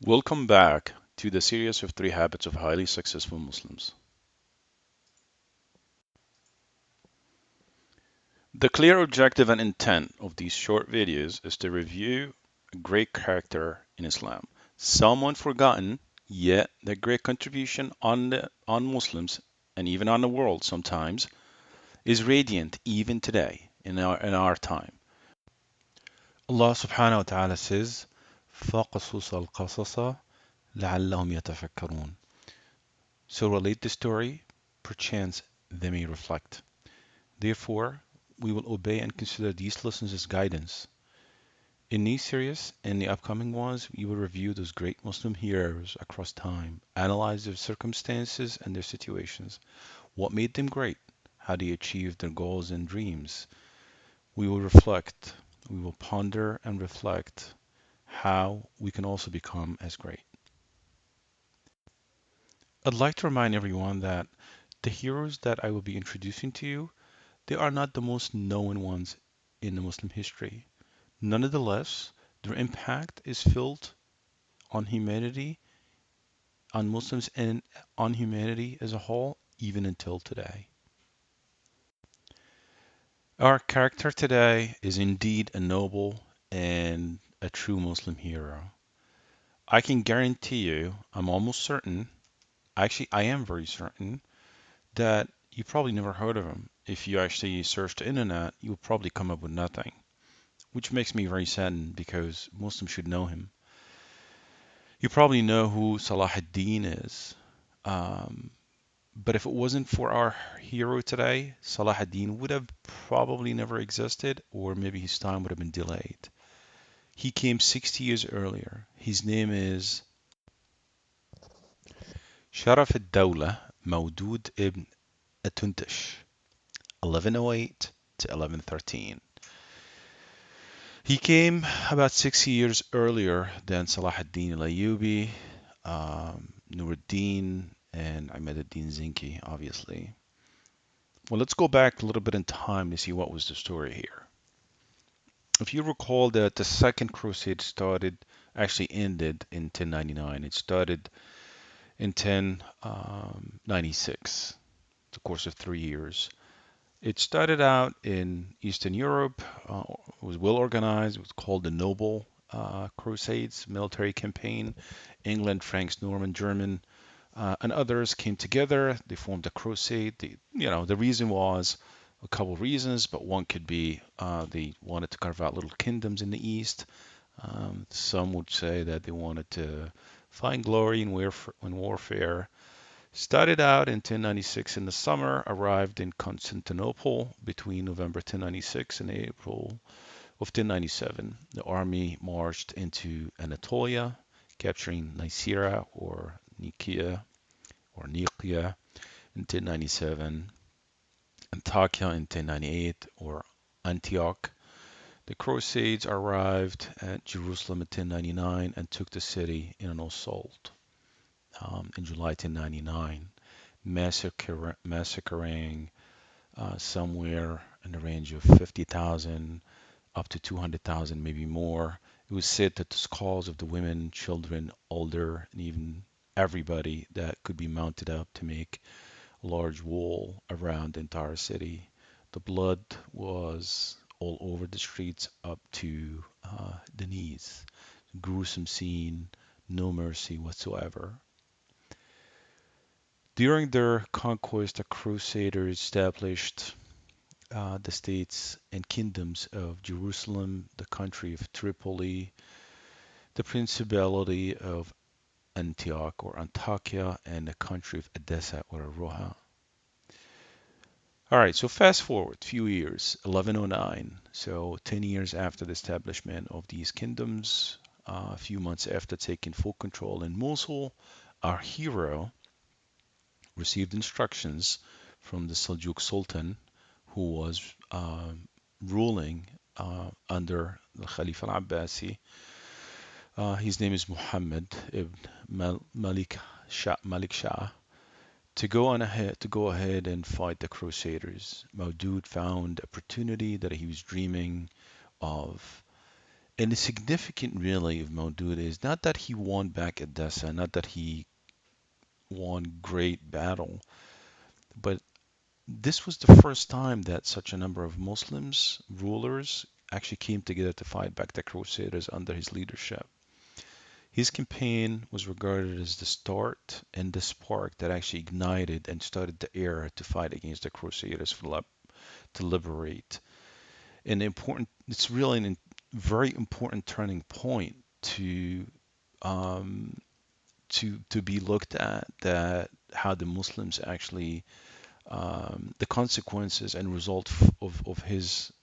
Welcome back to the series of 3 habits of highly successful Muslims. The clear objective and intent of these short videos is to review a great character in Islam, someone forgotten, yet their great contribution on Muslims and even on the world sometimes is radiant even today in our time. Allah subhanahu wa ta'ala says, فَقَصُصَ الْقَصَصَ لَعَلَّهُمْ يَتَفَكَّرُونَ. So relate the story, perchance they may reflect. Therefore, we will obey and consider these lessons as guidance. In these series and the upcoming ones, we will review those great Muslim heroes across time, analyze their circumstances and their situations, what made them great, how they achieved their goals and dreams. We will reflect, we will ponder and reflect how we can also become as great. I'd like to remind everyone that the heroes that I will be introducing to you, they are not the most known ones in the Muslim history. Nonetheless, their impact is felt on humanity, on Muslims, and on humanity as a whole, even until today. Our character today is indeed a noble and a true Muslim hero. I can guarantee you, I'm almost certain, actually, I am very certain, that you probably never heard of him. If you actually search the internet, you'll probably come up with nothing, which makes me very saddened because Muslims should know him. You probably know who Salah ad-Din is. Um, but if it wasn't for our hero today, Salah ad-Din would have probably never existed, or maybe his time would have been delayed. He came 60 years earlier. His name is Sharaf Ad-Dawlah Mawdood ibn Atuntish, 1108 to 1113. He came about 60 years earlier than Salah ad-Din al-Ayyubi, Nour-Aldeen, and Ahmed ad-Din Zinki, obviously. Well, let's go back a little bit in time to see what was the story here. If you recall that the Second Crusade actually ended in 1099. It started in 1096, the course of 3 years. It started out in Eastern Europe. It was well organized. It was called the Noble Crusades, military campaign. England, Franks, Norman, German, and others came together. They formed a crusade. The reason was a couple of reasons, but one could be they wanted to carve out little kingdoms in the east. Some would say that they wanted to find glory in warfare. Started out in 1096 in the summer, arrived in Constantinople between November 1096 and April of 1097. The army marched into Anatolia, capturing Nicaea or Nicaea or Nicaea in 1097, Antakya in 1098 or Antioch. The Crusades arrived at Jerusalem in 1099 and took the city in an assault in July 1099, massacring somewhere in the range of 50,000 up to 200,000, maybe more. It was said that the skulls of the women, children, older, and even everybody that could be mounted up to make a large wall around the entire city. The blood was all over the streets up to the knees. Gruesome scene, no mercy whatsoever. During their conquest, the Crusaders established the states and kingdoms of Jerusalem, the country of Tripoli, the Principality of Antioch or Antakya, and the country of Edessa or Roha. All right, so fast forward a few years, 1109, so 10 years after the establishment of these kingdoms, a few months after taking full control in Mosul, our hero received instructions from the Seljuk Sultan, who was ruling under the Khalifa al-Abbasi. His name is Muhammad ibn Malik Shah. To go ahead and fight the Crusaders. Mawdud found opportunity that he was dreaming of And the significant really of Mawdud is not that he won back Edessa, not that he won great battle, but this was the first time that such a number of Muslims rulers actually came together to fight back the Crusaders under his leadership. His campaign was regarded as the start and the spark that actually ignited and started the era to fight against the Crusaders to liberate. And it's really a very important turning point to um, to be looked at, that how the Muslims actually the consequences and result of his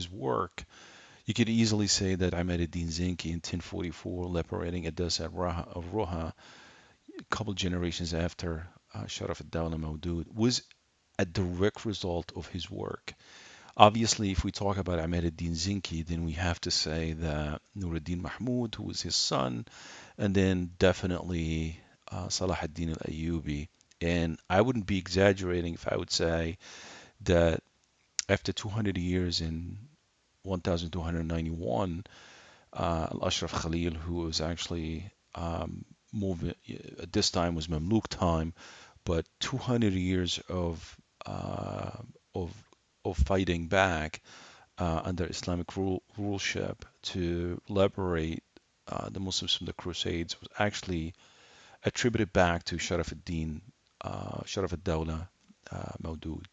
work. You could easily say that Ahmed ad-Din Zinki in 1044, liberating Edessa of Roha, a couple generations after Sharaf Ad-Dawlah Mawdood, was a direct result of his work. Obviously, if we talk about Ahmed ad-Din Zinki, then we have to say that Nour-Aldeen Mahmud, who was his son, and then definitely Salah ad-Din al-Ayyubi. And I wouldn't be exaggerating if I would say that after 200 years in 1291, Al-Ashraf Khalil, who was actually moving at this time was Mamluk time, but 200 years uh, of of fighting back under Islamic ruleship to liberate the Muslims from the Crusades was actually attributed back to Sharaf Ad-Dawlah Mawdood,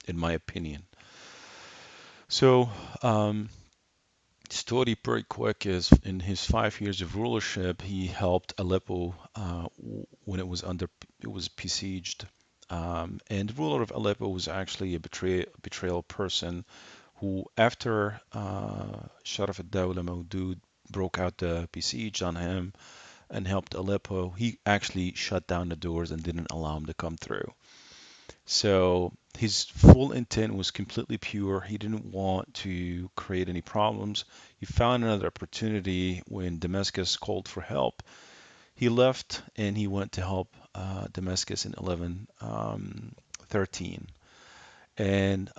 in my opinion. So, story pretty quick is in his 5 years of rulership, he helped Aleppo when it was besieged. And the ruler of Aleppo was actually a betrayal person who, after Sharaf ad-Dawla Mawdud broke out the besiege on him and helped Aleppo, he actually shut down the doors and didn't allow him to come through. So his full intent was completely pure. He didn't want to create any problems. He found another opportunity when Damascus called for help. He left and he went to help Damascus in 1113. And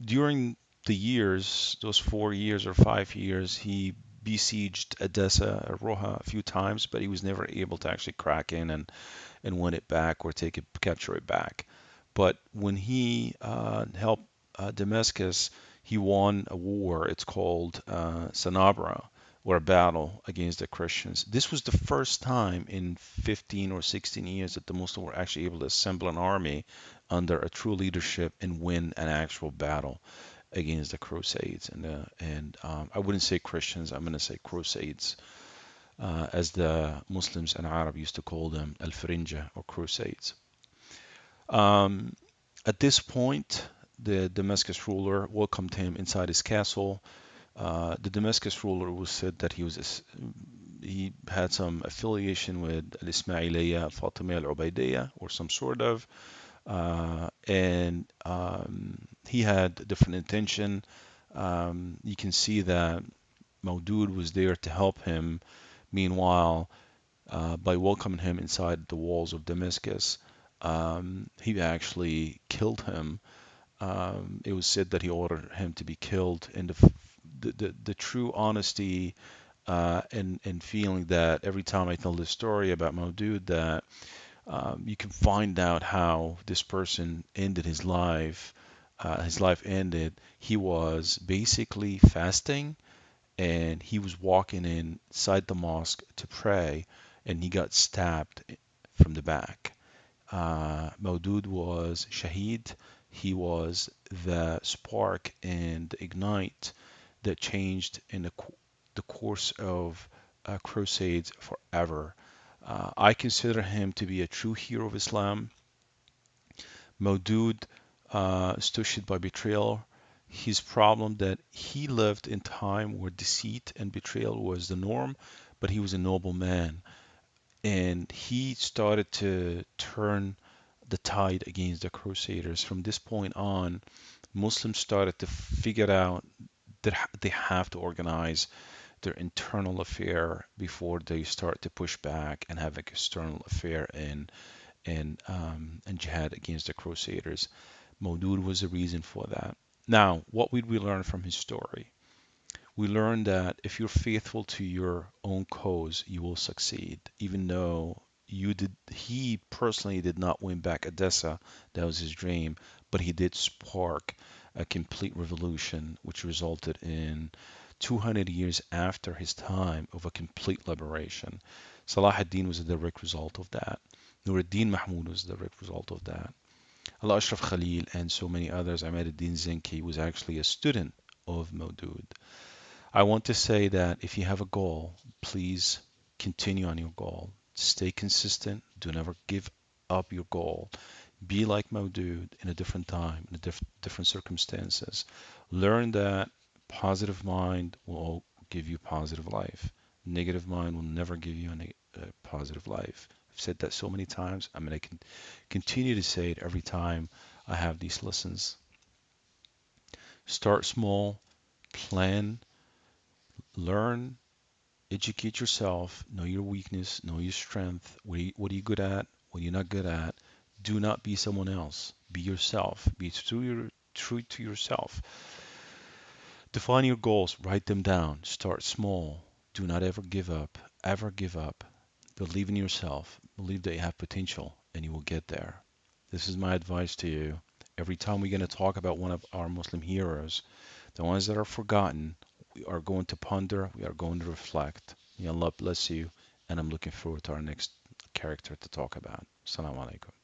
during the years, those 4 years or 5 years, he besieged Edessa, Roha a few times, but he was never able to actually crack in and win it back or capture it back. But when he helped Damascus, he won a war. It's called Sanabra, or a battle against the Christians. This was the first time in 15 or 16 years that the Muslims were actually able to assemble an army under a true leadership and win an actual battle against the Crusades. And I wouldn't say Christians, I'm going to say Crusades, as the Muslims and Arab used to call them, Al-Farinja, or Crusades. Um, at this point, the Damascus ruler welcomed him inside his castle. The Damascus ruler was said that he had some affiliation with Al-Ismailiyya, Al-Fatimiyya, Al-Ubaidiyya, or some sort of, and he had a different intention. You can see that Mawdud was there to help him. Meanwhile, by welcoming him inside the walls of Damascus, he actually killed him. It was said that he ordered him to be killed, and the true honesty and feeling that every time I tell this story about Maudud, that you can find out how this person ended his life. His life ended. He was basically fasting, and he was walking inside the mosque to pray, and he got stabbed from the back. Maudud was Shaheed. He was the spark and the ignite that changed in the course of crusades forever. I consider him to be a true hero of Islam. Maudud stood by betrayal. His problem that he lived in time where deceit and betrayal was the norm, but he was a noble man, and he started to turn the tide against the Crusaders. From this point on, Muslims started to figure out that they have to organize their internal affair before they start to push back and have an external affair and jihad against the Crusaders. Maudud was the reason for that. Now, what would we learn from his story? We learn that if you're faithful to your own cause, you will succeed, even though he personally did not win back Odessa. That was his dream, but he did spark a complete revolution, which resulted in 200 years after his time of a complete liberation. Salah ad-Din was a direct result of that. Nour-Aldeen Mahmoud was a direct result of that. Allah Ashraf Khalil and so many others. Ahmed ad-Din Zinki was actually a student of Mawdood. I want to say that if you have a goal, please continue on your goal. Stay consistent. Do never give up your goal. Be like Mawdood in a different time, in a different circumstances. Learn that positive mind will give you positive life. Negative mind will never give you a positive life. I've said that so many times. I'm going to continue to say it every time I have these lessons. Start small, plan, learn, educate yourself, know your weakness, know your strength. What are you good at? What are you not good at? Do not be someone else. Be yourself. Be true to yourself. Define your goals. Write them down. Start small. Do not ever give up. Ever give up. Believe in yourself. Believe that you have potential and you will get there. This is my advice to you. Every time we're going to talk about one of our Muslim heroes, the ones that are forgotten, we are going to ponder, we are going to reflect. May Allah bless you, and I'm looking forward to our next character to talk about. Assalamu alaikum.